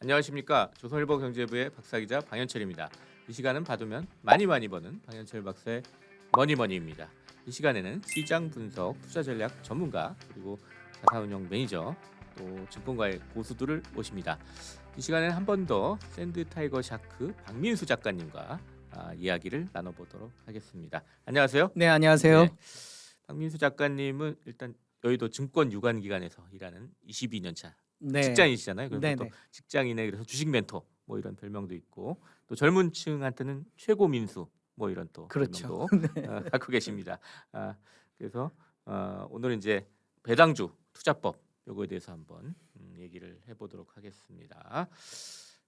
안녕하십니까. 조선일보 경제부의 박사기자 방현철입니다. 이 시간은 받으면 많이 버는 방현철 박사의 머니머니입니다. 이 시간에는 시장 분석, 투자 전략 전문가 그리고 자산운용 매니저 또 증권가의 고수들을 모십니다. 이 시간에는 한 번 더 샌드타이거 샤크 박민수 작가님과 이야기를 나눠보도록 하겠습니다. 안녕하세요. 네, 안녕하세요. 네, 박민수 작가님은 일단 여의도 증권유관기관에서 일하는 22년 차 네. 직장인이시잖아요. 그래서 네네. 또 직장인의 그래서 주식 멘토 뭐 이런 별명도 있고 또 젊은층한테는 최고 민수 뭐 이런 또 그렇죠. 별명도 갖고 계십니다. 그래서 오늘은 이제 배당주 투자법 요거에 대해서 한번 얘기를 해보도록 하겠습니다.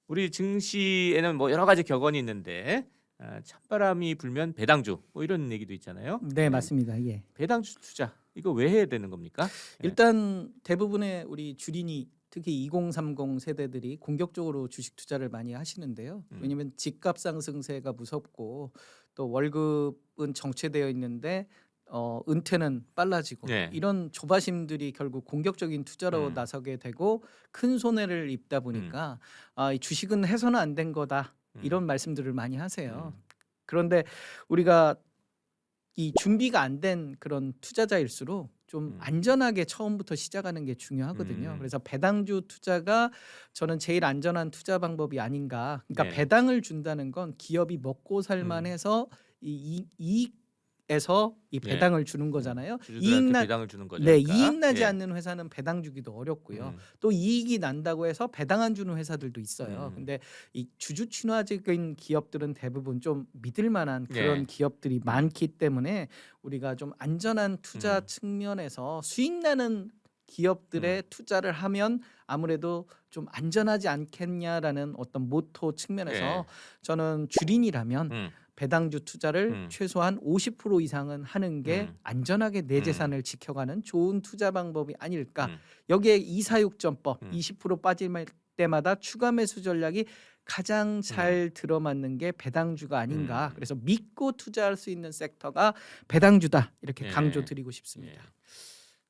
우리 증시에는 뭐 여러 가지 격언이 있는데 찬바람이 불면 배당주 뭐 이런 얘기도 있잖아요. 네, 맞습니다. 예. 배당주 투자 이거 왜 해야 되는 겁니까? 일단 대부분의 우리 주린이 특히 2030 세대들이 공격적으로 주식 투자를 많이 하시는데요. 왜냐하면 집값 상승세가 무섭고 또 월급은 정체되어 있는데 은퇴는 빨라지고 네. 이런 조바심들이 결국 공격적인 투자로 나서게 되고 큰 손해를 입다 보니까 이 주식은 해서는 안 된 거다 이런 말씀들을 많이 하세요. 그런데 우리가 이 준비가 안 된 그런 투자자일수록 좀 안전하게 처음부터 시작하는 게 중요하거든요. 그래서 배당주 투자가 저는 제일 안전한 투자 방법이 아닌가. 그러니까 네. 배당을 준다는 건 기업이 먹고 살만해서 이 이익에서 이 네. 배당을 주는 거잖아요. 주주들한테 배당을 주는 거죠. 네, 그러니까. 이익 나지 예. 않는 회사는 배당 주기도 어렵고요. 또 이익이 난다고 해서 배당 안 주는 회사들도 있어요. 근데 이 주주 친화적인 기업들은 대부분 좀 믿을 만한 그런 네. 기업들이 많기 때문에 우리가 좀 안전한 투자 측면에서 수익 나는 기업들에 투자를 하면 아무래도 좀 안전하지 않겠냐라는 어떤 모토 측면에서 네. 저는 주린이라면 배당주 투자를 최소한 50% 이상은 하는 게 안전하게 내 재산을 지켜가는 좋은 투자 방법이 아닐까. 여기에 이사육전법 20% 빠질 때마다 추가 매수 전략이 가장 잘 들어맞는 게 배당주가 아닌가. 그래서 믿고 투자할 수 있는 섹터가 배당주다. 이렇게 네. 강조드리고 싶습니다.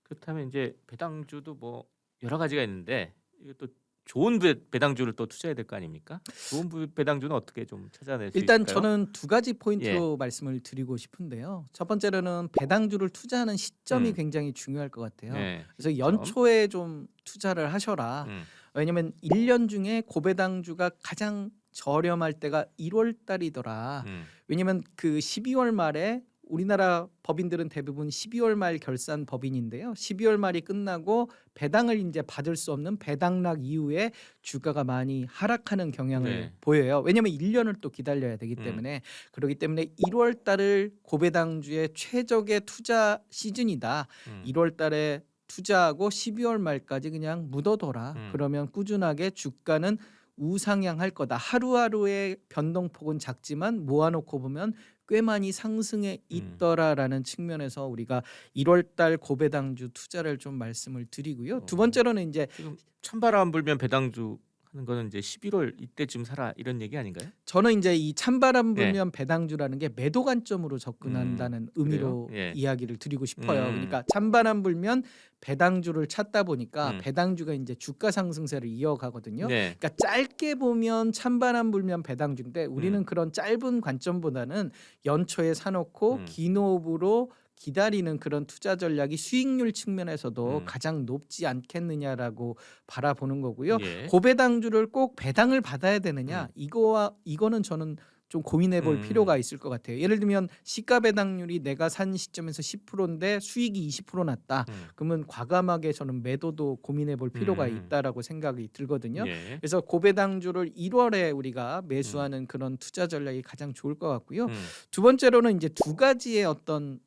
그렇다면 이제 배당주도 뭐 여러 가지가 있는데 이것도 좋은 배당주를 또 투자해야 될 거 아닙니까? 좋은 배당주는 어떻게 좀 찾아낼 수 일단 있을까요? 저는 두 가지 포인트로 말씀을 드리고 싶은데요. 첫 번째로는 배당주를 투자하는 시점이 굉장히 중요할 것 같아요. 네. 그래서 연초에 좀 투자를 하셔라. 왜냐면 1년 중에 고배당주가 가장 저렴할 때가 1월 달이더라. 왜냐면 그 12월 말에 우리나라 법인들은 대부분 12월 말 결산 법인인데요. 12월 말이 끝나고 배당을 이제 받을 수 없는 배당락 이후에 주가가 많이 하락하는 경향을 보여요. 왜냐하면 1년을 또 기다려야 되기 때문에. 그렇기 때문에 1월 달을 고배당주의 최적의 투자 시즌이다. 1월 달에 투자하고 12월 말까지 그냥 묻어둬라. 그러면 꾸준하게 주가는 우상향할 거다. 하루하루의 변동폭은 작지만 모아놓고 보면 꽤 많이 상승해 있더라라는 측면에서 우리가 1월 달 고배당주 투자를 좀 말씀을 드리고요. 두 번째로는 이제 지금 찬바람 불면 배당주 하는 거는 이제 11월 이때쯤 사라 이런 얘기 아닌가요? 저는 이제 이 찬바람 불면 배당주라는 게 매도 관점으로 접근한다는 의미로 그래요? 예. 이야기를 드리고 싶어요. 그러니까 찬바람 불면 배당주를 찾다 보니까 배당주가 이제 주가 상승세를 이어가거든요. 네. 그러니까 짧게 보면 찬바람 불면 배당주인데 우리는 그런 짧은 관점보다는 연초에 사놓고 긴 호흡으로 기다리는 그런 투자 전략이 수익률 측면에서도 가장 높지 않겠느냐라고 바라보는 거고요. 예. 고배당주를 꼭 배당을 받아야 되느냐 이거는 저는 좀 고민해 볼 필요가 있을 것 같아요. 예를 들면 시가 배당률이 내가 산 시점에서 10%인데 수익이 20% 났다. 그러면 과감하게 저는 매도도 고민해 볼 필요가 있다라고 생각이 들거든요. 예. 그래서 고배당주를 1월에 우리가 매수하는 그런 투자 전략이 가장 좋을 것 같고요. 두 번째로는 이제 두 가지의 어떤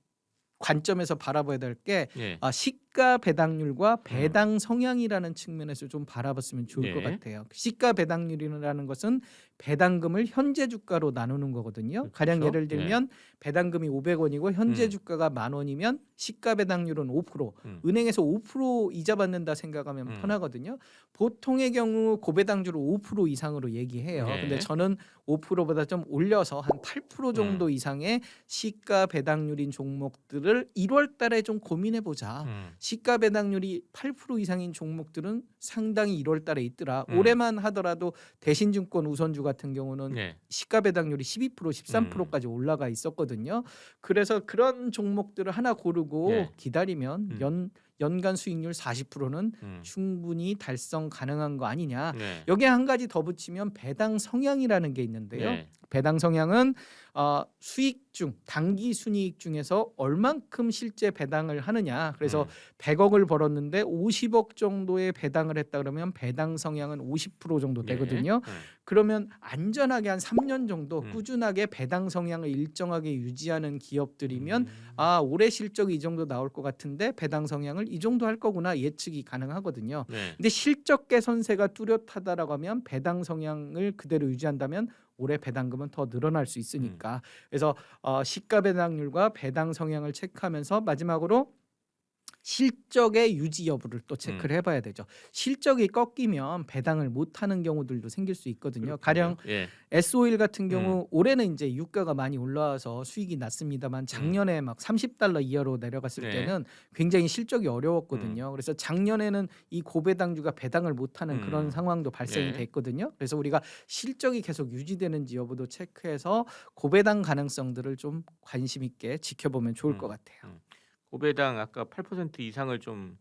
관점에서 바라봐야 될 게 시가 배당률과 배당 성향이라는 측면에서 좀 바라봤으면 좋을 것 같아요. 시가 배당률이라는 것은 배당금을 현재 주가로 나누는 거거든요. 가령 그렇죠. 예를 들면 배당금이 500원이고 현재 주가가 10,000원이면 시가 배당률은 5%, 은행에서 5% 이자 받는다 생각하면 편하거든요. 보통의 경우 고배당주를 5% 이상으로 얘기해요. 근데 저는 5%보다 좀 올려서 한 8% 정도 이상의 시가 배당률인 종목들을 1월 달에 좀 고민해 보자. 시가 배당률이 8% 이상인 종목들은 상당히 1월 달에 있더라. 음. 올해만 하더라도 대신증권 우선주 같은 경우는 네. 시가 배당률이 12% 13%까지 올라가 있었거든요. 그래서 그런 종목들을 하나 고르고 네. 기다리면 연간 수익률 40%는 음. 충분히 달성 가능한 거 아니냐. 네. 여기에 한 가지 더 붙이면 배당 성향이라는 게 있는데요. 네. 배당 성향은 수익 중 단기 순이익 중에서 얼만큼 실제 배당을 하느냐. 그래서 100억을 벌었는데 50억 정도의 배당을 했다 그러면 배당 성향은 50% 정도 되거든요. 네. 그러면 안전하게 한 3년 정도 음. 꾸준하게 배당 성향을 일정하게 유지하는 기업들이면 음. 올해 실적이 이 정도 나올 것 같은데 배당 성향을 이 정도 할 거구나 예측이 가능하거든요. 네. 근데 실적 개선세가 뚜렷하다라고 하면 배당 성향을 그대로 유지한다면 올해 배당금은 더 늘어날 수 있으니까. 그래서 시가 배당률과 배당 성향을 체크하면서 마지막으로 실적의 유지 여부를 또 체크를 해봐야 되죠. 실적이 꺾이면 배당을 못하는 경우들도 생길 수 있거든요. 가령 예. S-오일 같은 경우 올해는 이제 유가가 많이 올라와서 수익이 났습니다만 작년에 막 $30 이하로 내려갔을 네. 때는 굉장히 실적이 어려웠거든요. 그래서 작년에는 이 고배당주가 배당을 못하는 그런 상황도 발생이 네. 됐거든요. 그래서 우리가 실적이 계속 유지되는지 여부도 체크해서 고배당 가능성들을 좀 관심 있게 지켜보면 좋을 것 같아요. 고배당 아까 8% 이상을 좀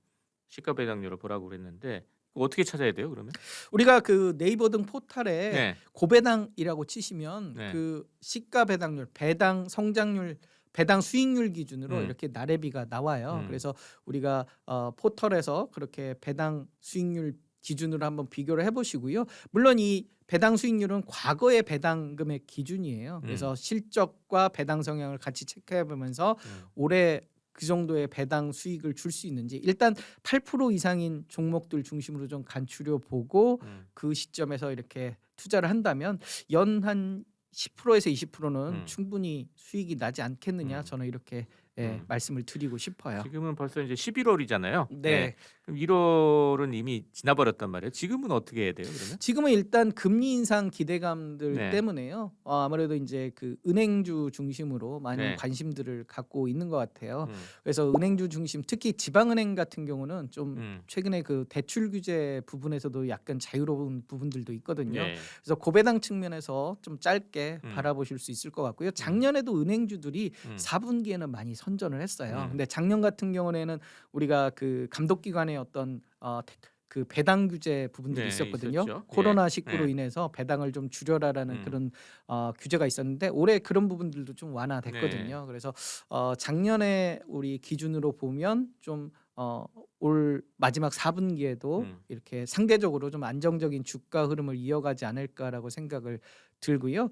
시가 배당률을 보라고 그랬는데 그거 어떻게 찾아야 돼요, 그러면? 우리가 그 네이버 등 포털에 네. 고배당이라고 치시면 네. 그 시가 배당률, 배당 성장률, 배당 수익률 기준으로 음. 이렇게 나래비가 나와요. 음. 그래서 우리가 포털에서 그렇게 배당 수익률 기준으로 한번 비교를 해보시고요. 물론 이 배당 수익률은 과거의 배당금의 기준이에요. 그래서 실적과 배당 성향을 같이 체크해보면서 올해 그 정도의 배당 수익을 줄 수 있는지 일단 8% 이상인 종목들 중심으로 좀 간추려 보고 그 시점에서 이렇게 투자를 한다면 연 한 10%에서 20%는 충분히 수익이 나지 않겠느냐 저는 이렇게 말씀을 드리고 싶어요. 지금은 벌써 이제 11월이잖아요. 네. 그럼 1월은 이미 지나버렸단 말이에요. 지금은 어떻게 해야 돼요, 그러면? 지금은 일단 금리 인상 기대감들 네. 때문에요. 아무래도 이제 그 은행주 중심으로 많은 네. 관심들을 갖고 있는 것 같아요. 음. 그래서 은행주 중심, 특히 지방은행 같은 경우는 좀 음. 최근에 그 대출 규제 부분에서도 약간 자유로운 부분들도 있거든요. 네. 그래서 고배당 측면에서 좀 짧게 바라보실 수 있을 것 같고요. 작년에도 은행주들이 4분기에는 많이 선전을 했어요. 근데 작년 같은 경우에는 우리가 그 감독기관의 어떤 그 배당 규제 부분들이 네, 있었거든요. 있었죠. 코로나 예. 19로 네. 인해서 배당을 좀 줄여라라는 그런 규제가 있었는데 올해 그런 부분들도 좀 완화됐거든요. 네. 그래서 작년에 우리 기준으로 보면 좀 올 마지막 4분기에도 이렇게 상대적으로 좀 안정적인 주가 흐름을 이어가지 않을까라고 생각을 들고요.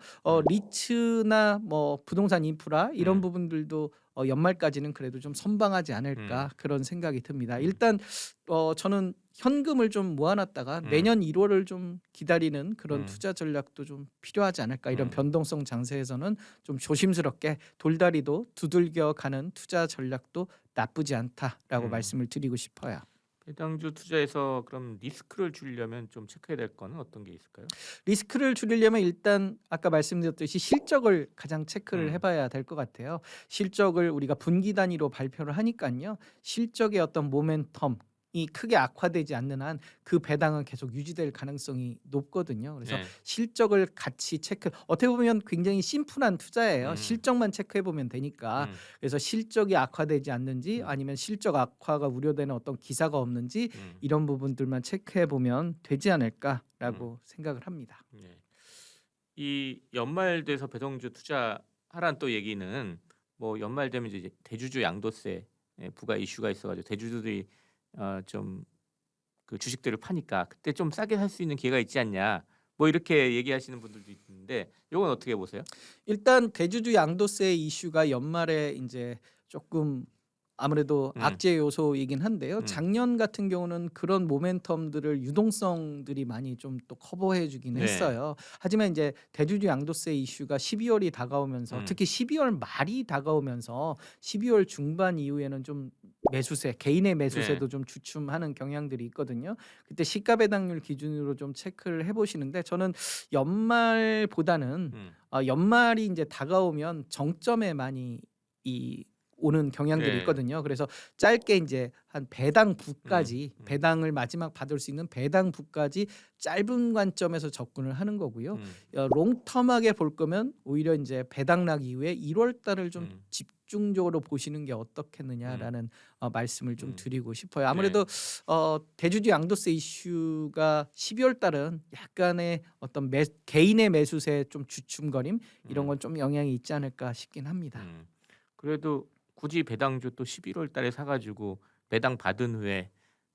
리츠나 뭐 부동산 인프라 이런 부분들도 연말까지는 그래도 좀 선방하지 않을까 그런 생각이 듭니다. 일단 저는 현금을 좀 모아놨다가 내년 1월을 좀 기다리는 그런 투자 전략도 좀 필요하지 않을까. 이런 변동성 장세에서는 좀 조심스럽게 돌다리도 두들겨 가는 투자 전략도 나쁘지 않다라고 말씀을 드리고 싶어요. 배당주 투자에서 그럼 리스크를 줄이려면 좀 체크해야 될 거는 어떤 게 있을까요? 리스크를 줄이려면 일단 아까 말씀드렸듯이 실적을 가장 체크를 해봐야 될 것 같아요. 실적을 우리가 분기 단위로 발표를 하니까요. 실적의 어떤 모멘텀이 크게 악화되지 않는 한 그 배당은 계속 유지될 가능성이 높거든요. 그래서 네. 실적을 같이 체크. 어떻게 보면 굉장히 심플한 투자예요. 실적만 체크해 보면 되니까. 그래서 실적이 악화되지 않는지 아니면 실적 악화가 우려되는 어떤 기사가 없는지 이런 부분들만 체크해 보면 되지 않을까라고 생각을 합니다. 네. 이 연말 돼서 배당주 투자하란 또 얘기는 뭐 연말 되면 이제 대주주 양도세 부과 이슈가 있어가지고 대주주들이 좀 그 주식들을 파니까 그때 좀 싸게 살 수 있는 기회가 있지 않냐 뭐 이렇게 얘기하시는 분들도 있는데 이건 어떻게 보세요? 일단 대주주 양도세 이슈가 연말에 이제 조금 아무래도 악재 요소이긴 한데요. 작년 같은 경우는 그런 모멘텀들을 유동성들이 많이 좀 또 커버해 주긴 네. 했어요. 하지만 이제 대주주 양도세 이슈가 12월이 다가오면서 특히 12월 말이 다가오면서 12월 중반 이후에는 좀 매수세, 개인의 매수세도 좀 주춤하는 경향들이 있거든요. 그때 시가 배당률 기준으로 좀 체크를 해 보시는데 저는 연말보다는 연말이 이제 다가오면 정점에 많이 이 오는 경향들이 네. 있거든요. 그래서 짧게 이제 한 배당 부까지 배당을 마지막 받을 수 있는 배당 부까지 짧은 관점에서 접근을 하는 거고요. 롱텀하게 볼 거면 오히려 이제 배당락 이후에 1월 달을 좀 집중적으로 보시는 게 어떻겠느냐라는 말씀을 좀 드리고 싶어요. 아무래도 대주주 양도세 이슈가 12월 달은 약간의 어떤 개인의 매수세 좀 주춤거림 이런 건 좀 영향이 있지 않을까 싶긴 합니다. 그래도 굳이 배당주 또 11월 달에 사가지고 배당 받은 후에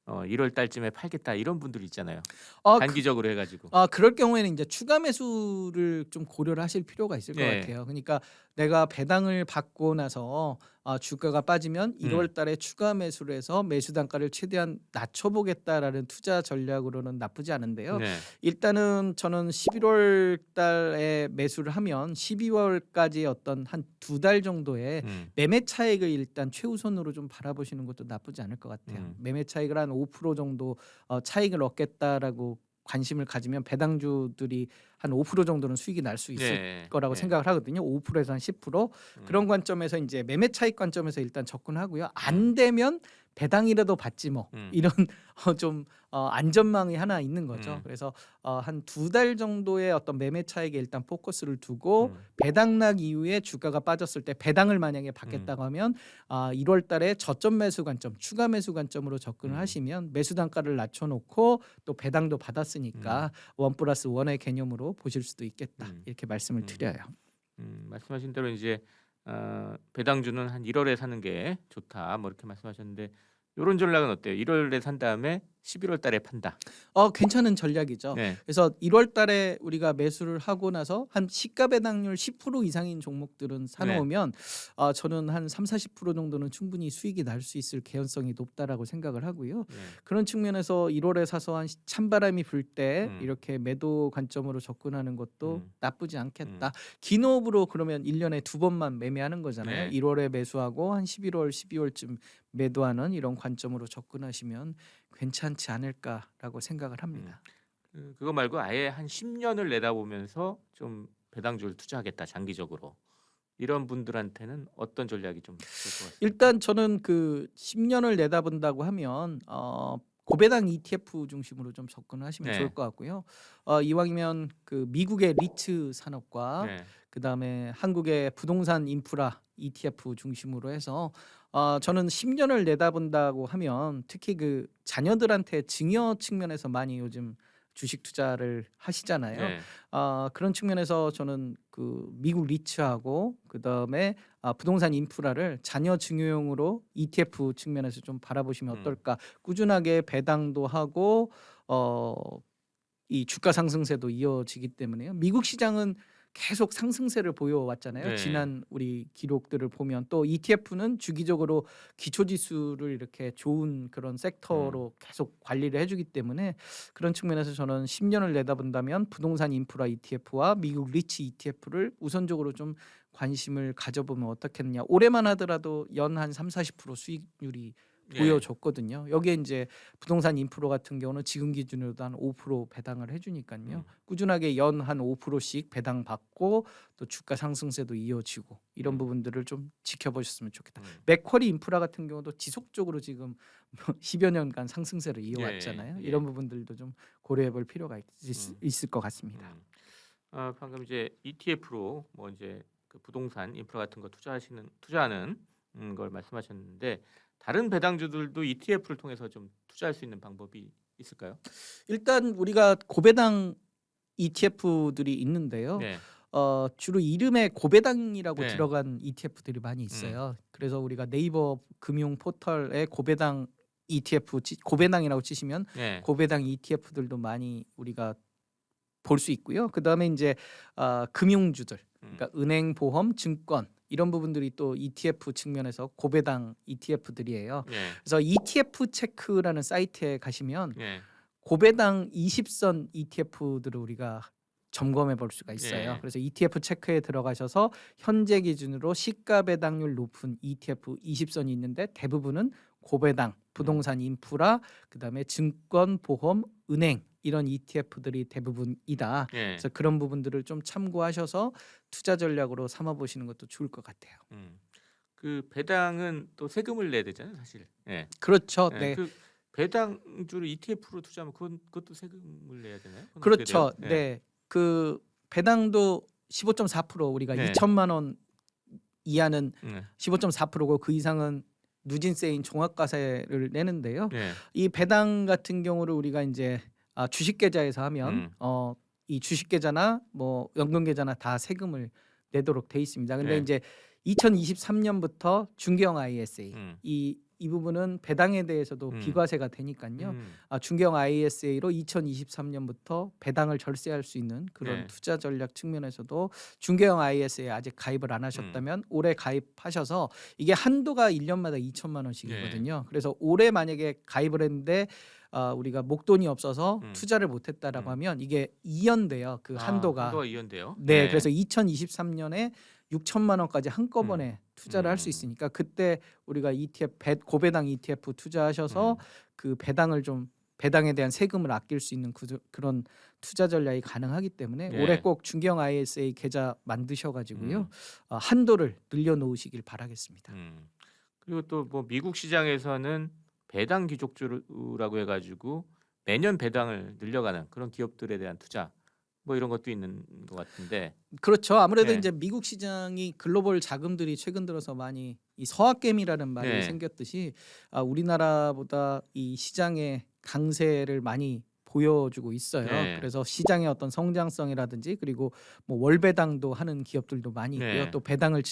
1월 달쯤에 팔겠다 이런 분들 있잖아요. 그 단기적으로 해가지고. 그럴 경우에는 이제 추가 매수를 좀 고려를 하실 필요가 있을 것 네. 같아요. 그러니까 내가 배당을 받고 나서 주가가 빠지면 1월 달에 추가 매수를 해서 매수 단가를 최대한 낮춰보겠다라는 투자 전략으로는 나쁘지 않은데요. 네. 일단은 저는 11월 달에 매수를 하면 12월까지 어떤 한 2달 정도의 매매 차익을 일단 최우선으로 좀 바라보시는 것도 나쁘지 않을 것 같아요. 매매 차익을 한 5% 정도 차익을 얻겠다라고 관심을 가지면 배당주들이 한 5% 정도는 수익이 날 수 있을 네. 거라고 네. 생각을 하거든요. 5%에서 한 10% 그런 관점에서 이제 매매 차익 관점에서 일단 접근하고요. 안 되면 배당이라도 받지 뭐 이런 좀 안전망이 하나 있는 거죠. 그래서 한 2달 정도의 어떤 매매 차익에 일단 포커스를 두고 배당락 이후에 주가가 빠졌을 때 배당을 만약에 받겠다고 하면 1월 달에 저점 매수 관점, 추가 매수 관점으로 접근을 하시면 매수 단가를 낮춰놓고 또 배당도 받았으니까 1+1의 개념으로 보실 수도 있겠다. 이렇게 말씀을 드려요. 말씀하신 대로 이제 배당주는 한 1월에 사는 게 좋다. 뭐 이렇게 말씀하셨는데 이런 전략은 어때요? 1월에 산 다음에 11월 달에 판다. 괜찮은 전략이죠. 네. 그래서 1월 달에 우리가 매수를 하고 나서 한 시가 배당률 10% 이상인 종목들은 사놓으면 저는 한 30-40% 정도는 충분히 수익이 날 수 있을 개연성이 높다라고 생각을 하고요. 그런 측면에서 1월에 사서 한 찬바람이 불 때 이렇게 매도 관점으로 접근하는 것도 나쁘지 않겠다. 긴 호흡으로 그러면 1년에 2번만 매매하는 거잖아요. 네. 1월에 매수하고 한 11월, 12월쯤 매도하는 이런 관점으로 접근하시면 괜찮지 않을까라고 생각을 합니다. 그거 말고 아예 한 10년을 내다보면서 좀 배당주를 투자하겠다 장기적으로 이런 분들한테는 어떤 전략이 좀 좋을 것 같습니다. 일단 저는 그 10년을 내다본다고 하면 고배당 ETF 중심으로 좀 접근을 하시면 네. 좋을 것 같고요. 이왕이면 그 미국의 리츠 산업과 네. 그다음에 한국의 부동산 인프라 ETF 중심으로 해서 저는 10년을 내다본다고 하면 특히 그 자녀들한테 증여 측면에서 많이 요즘 주식 투자를 하시잖아요. 네. 그런 측면에서 저는 그 미국 리츠하고 그다음에 부동산 인프라를 자녀 증여용으로 ETF 측면에서 좀 바라보시면 어떨까. 꾸준하게 배당도 하고 이 주가 상승세도 이어지기 때문에요. 미국 시장은 계속 상승세를 보여왔잖아요. 네. 지난 우리 기록들을 보면 또 ETF는 주기적으로 기초지수를 이렇게 좋은 그런 섹터로 계속 관리를 해주기 때문에 그런 측면에서 저는 10년을 내다본다면 부동산 인프라 ETF와 미국 리츠 ETF를 우선적으로 좀 관심을 가져보면 어떻겠느냐. 올해만 하더라도 연 한 30-40% 수익률이 보여줬거든요. 여기에 이제 부동산 인프라 같은 경우는 지금 기준으로도 한 5% 배당을 해주니까요. 꾸준하게 연 한 5%씩 배당 받고 또 주가 상승세도 이어지고 이런 부분들을 좀 지켜보셨으면 좋겠다. 맥쿼리 인프라 같은 경우도 지속적으로 지금 10여 년간 상승세를 이어왔잖아요. 이런 부분들도 좀 고려해볼 필요가 있을 것 같습니다. 방금 이제 ETF로 뭐 이제 그 부동산 인프라 같은 거 투자하는 걸 말씀하셨는데 다른 배당주들도 ETF를 통해서 좀 투자할 수 있는 방법이 있을까요? 일단 우리가 고배당 ETF들이 있는데요. 네. 주로 이름에 고배당이라고 네. 들어간 ETF들이 많이 있어요. 그래서 우리가 네이버 금융 포털에 고배당 ETF 고배당이라고 치시면 네. 고배당 ETF들도 많이 우리가 볼 수 있고요. 그다음에 이제 금융주들, 그러니까 은행, 보험, 증권 이런 부분들이 또 ETF 측면에서 고배당 ETF들이에요. 네. 그래서 ETF 체크라는 사이트에 가시면 네. 고배당 20선 ETF들을 우리가 점검해 볼 수가 있어요. 네. 그래서 ETF 체크에 들어가셔서 현재 기준으로 시가 배당률 높은 ETF 20선이 있는데 대부분은 고배당, 부동산 인프라, 그다음에 증권, 보험, 은행 이런 ETF들이 대부분이다. 네. 그래서 그런 부분들을 좀 참고하셔서 투자 전략으로 삼아 보시는 것도 좋을 것 같아요. 그 배당은 또 세금을 내야 되잖아요, 사실. 예. 그렇죠. 예. 네. 그 배당주를 ETF로 투자하면 그것도 세금을 내야 되나요? 그건 어떻게 그렇죠. 돼요? 예. 네. 그 배당도 15.4% 우리가 네. 2천만 원 이하는 네. 15.4%고 그 이상은 누진세인 종합과세를 내는데요. 네. 이 배당 같은 경우를 우리가 이제 주식 계좌에서 하면 음. 이 주식 계좌나 뭐 연금 계좌나 다 세금을 내도록 돼 있습니다. 근데 네. 이제 2023년부터 중개형 ISA 음. 이 부분은 배당에 대해서도 비과세가 되니까요. 중개형 ISA로 2023년부터 배당을 절세할 수 있는 그런 네. 투자 전략 측면에서도 중개형 ISA에 아직 가입을 안 하셨다면 올해 가입하셔서 이게 한도가 1년마다 2천만 원씩이거든요. 그래서 올해 만약에 가입을 했는데 우리가 목돈이 없어서 투자를 못했다라고 하면 이게 이연돼요. 그 한도가. 한도가 이연돼요. 네, 그래서 2023년에 6천만 원까지 한꺼번에 투자를 할 수 음. 있으니까 그때 우리가 ETF 고배당 ETF 투자하셔서 그 배당에 대한 세금을 아낄 수 있는 그런 투자 전략이 가능하기 때문에 네. 올해 꼭 중개형 ISA 계좌 만드셔가지고요 한도를 늘려놓으시길 바라겠습니다. 그리고 또 뭐 미국 시장에서는 배당 귀족주라고 해가지고 매년 배당을 늘려가는 그런 기업들에 대한 투자 뭐 이런 것도 있는 것 같은데. 그렇죠. 아무래도 네. 이제 미국 시장이 글로벌 자금들이 최근 들어서 많이 이 서학개미라는 말이 네. 생겼듯이 우리나라보다 이 시장의 강세를 많이 보여주고 있어요. 네. 그래서 시장의 어떤 성장성이라든지 그리고 뭐 월배당도 하는 기업들도 많이 있고요. 네. 또 배당을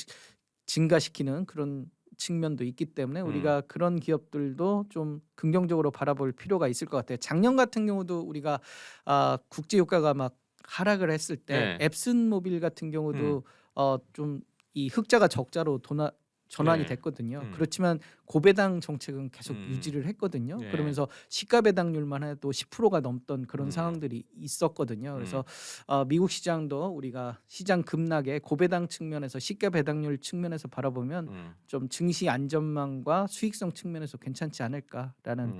증가시키는 그런 측면도 있기 때문에 우리가 그런 기업들도 좀 긍정적으로 바라볼 필요가 있을 것 같아요. 작년 같은 경우도 우리가 국제 유가가 막 하락을 했을 때 네. 앱슨모빌 같은 경우도 좀 이 흑자가 적자로 전환이 네. 됐거든요. 그렇지만 고배당 정책은 계속 유지를 했거든요. 네. 그러면서 시가 배당률만 해도 10%가 넘던 그런 상황들이 있었거든요. 그래서 미국 시장도 우리가 시장 급락의 고배당 측면에서 시가 배당률 측면에서 바라보면 좀 증시 안전망과 수익성 측면에서 괜찮지 않을까라는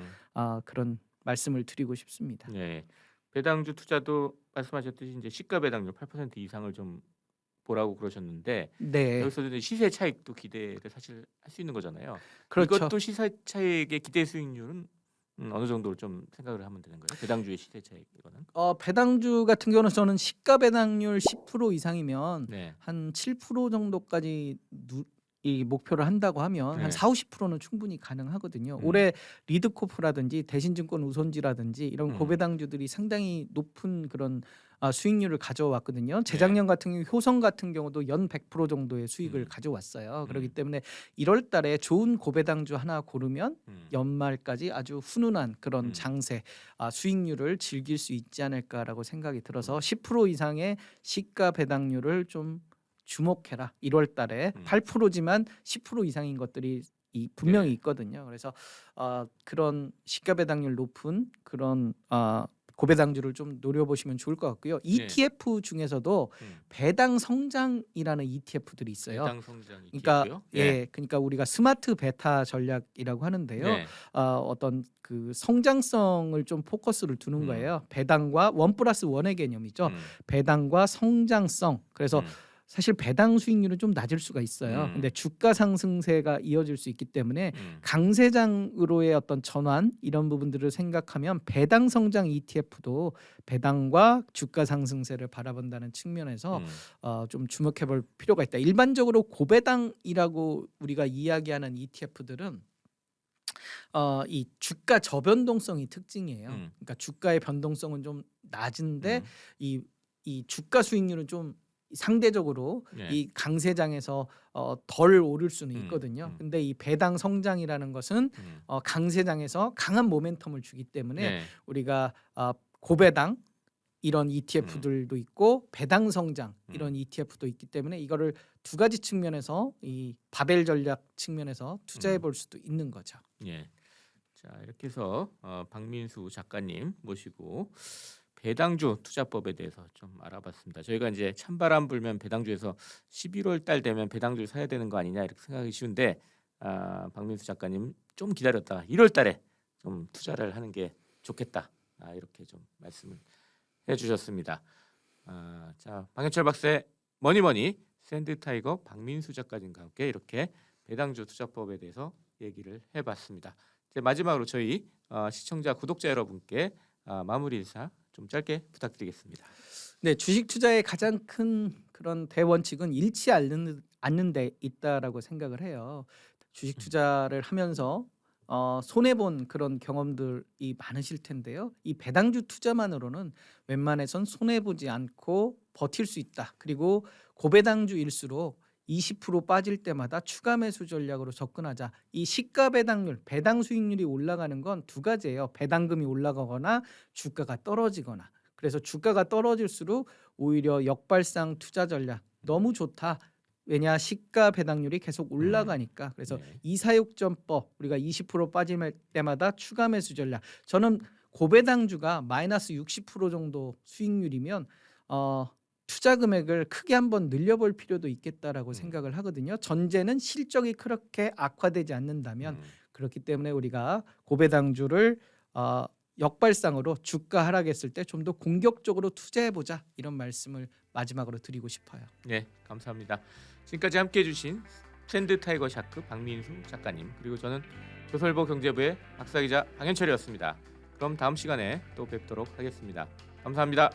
그런 말씀을 드리고 싶습니다. 네. 배당주 투자도 말씀하셨듯이 이제 시가 배당률 8% 이상을 좀 보라고 그러셨는데 네, 여기서도 이제 시세 차익도 기대를 사실 할 수 있는 거잖아요. 그렇죠. 이것도 시세 차익의 기대 수익률은 어느 정도로 좀 생각을 하면 되는 거예요? 배당주의 시세 차익 이거는? 배당주 같은 경우는 저는 시가 배당률 10% 이상이면 네. 한 7% 정도까지 이 목표를 한다고 하면 네. 한 4~50%는 충분히 가능하거든요. 올해 리드코프라든지 대신증권 우선지라든지 이런 고배당주들이 상당히 높은 그런 수익률을 가져왔거든요. 재작년 같은 경우 효성 같은 경우도 연 100% 정도의 수익을 가져왔어요. 그렇기 때문에 1월 달에 좋은 고배당주 하나 고르면 연말까지 아주 훈훈한 그런 장세 수익률을 즐길 수 있지 않을까라고 생각이 들어서 10% 이상의 시가 배당률을 좀 주목해라. 1월 달에 8%지만 10% 이상인 것들이 분명히 네. 있거든요. 그래서 그런 시가 배당률 높은 그런 고배당주를 좀 노려보시면 좋을 것 같고요. ETF 중에서도 배당 성장이라는 ETF들이 있어요. 배당 성장 그러니까 ETF요? 그러니까 우리가 스마트 베타 전략이라고 하는데요. 네. 어떤 그 성장성을 좀 포커스를 두는 거예요. 배당과 1+1의 개념이죠. 배당과 성장성. 그래서 사실 배당 수익률은 좀 낮을 수가 있어요. 근데 주가 상승세가 이어질 수 있기 때문에 강세장으로의 어떤 전환 이런 부분들을 생각하면 배당 성장 ETF도 배당과 주가 상승세를 바라본다는 측면에서 좀 주목해 볼 필요가 있다. 일반적으로 고배당이라고 우리가 이야기하는 ETF들은 이 주가 저변동성이 특징이에요. 그러니까 주가의 변동성은 좀 낮은데 이 주가 수익률은 좀 상대적으로 이 강세장에서 덜 오를 수는 있거든요. 근데 이 배당 성장이라는 것은 강세장에서 강한 모멘텀을 주기 때문에 우리가 고배당 이런 ETF들도 있고 배당 성장 이런 ETF도 있기 때문에 이거를 두 가지 측면에서 이 바벨 전략 측면에서 투자해 볼 수도 있는 거죠. 예. 자, 이렇게 해서 박민수 작가님 모시고 배당주 투자법에 대해서 좀 알아봤습니다. 저희가 이제 찬바람 불면 배당주에서 11월 달 되면 배당주를 사야 되는 거 아니냐 이렇게 생각하기 쉬운데 박민수 작가님 좀 기다렸다가 1월 달에 좀 투자를 하는 게 좋겠다. 이렇게 좀 말씀을 해주셨습니다. 자, 방현철 박사의 머니머니 샌드타이거 박민수 작가님과 함께 이렇게 배당주 투자법에 대해서 얘기를 해봤습니다. 이제 마지막으로 저희 시청자 구독자 여러분께 마무리 인사 좀 짧게 부탁드리겠습니다. 네, 주식 투자의 가장 큰 그런 대원칙은 잃지 않는 데 있다라고 생각을 해요. 주식 투자를 하면서 손해 본 그런 경험들이 많으실 텐데요. 이 배당주 투자만으로는 웬만해선 손해 보지 않고 버틸 수 있다. 그리고 고배당주일수록 20% 빠질 때마다 추가 매수 전략으로 접근하자. 이 시가 배당률, 배당 수익률이 올라가는 건 두 가지예요. 배당금이 올라가거나 주가가 떨어지거나. 그래서 주가가 떨어질수록 오히려 역발상 투자 전략 너무 좋다. 왜냐 시가 배당률이 계속 올라가니까. 그래서 네. 이사육전법 우리가 20% 빠질 때마다 추가 매수 전략. 저는 고배당주가 마이너스 60% 정도 수익률이면 투자 금액을 크게 한번 늘려볼 필요도 있겠다라고 생각을 하거든요. 전제는 실적이 그렇게 악화되지 않는다면. 그렇기 때문에 우리가 고배당주를 역발상으로 주가 하락했을 때 좀 더 공격적으로 투자해보자, 이런 말씀을 마지막으로 드리고 싶어요. 네, 감사합니다. 지금까지 함께해 주신 트렌드 타이거 샤크 박민수 작가님, 그리고 저는 조선일보 경제부의 박사기자 방현철이었습니다. 그럼 다음 시간에 또 뵙도록 하겠습니다. 감사합니다.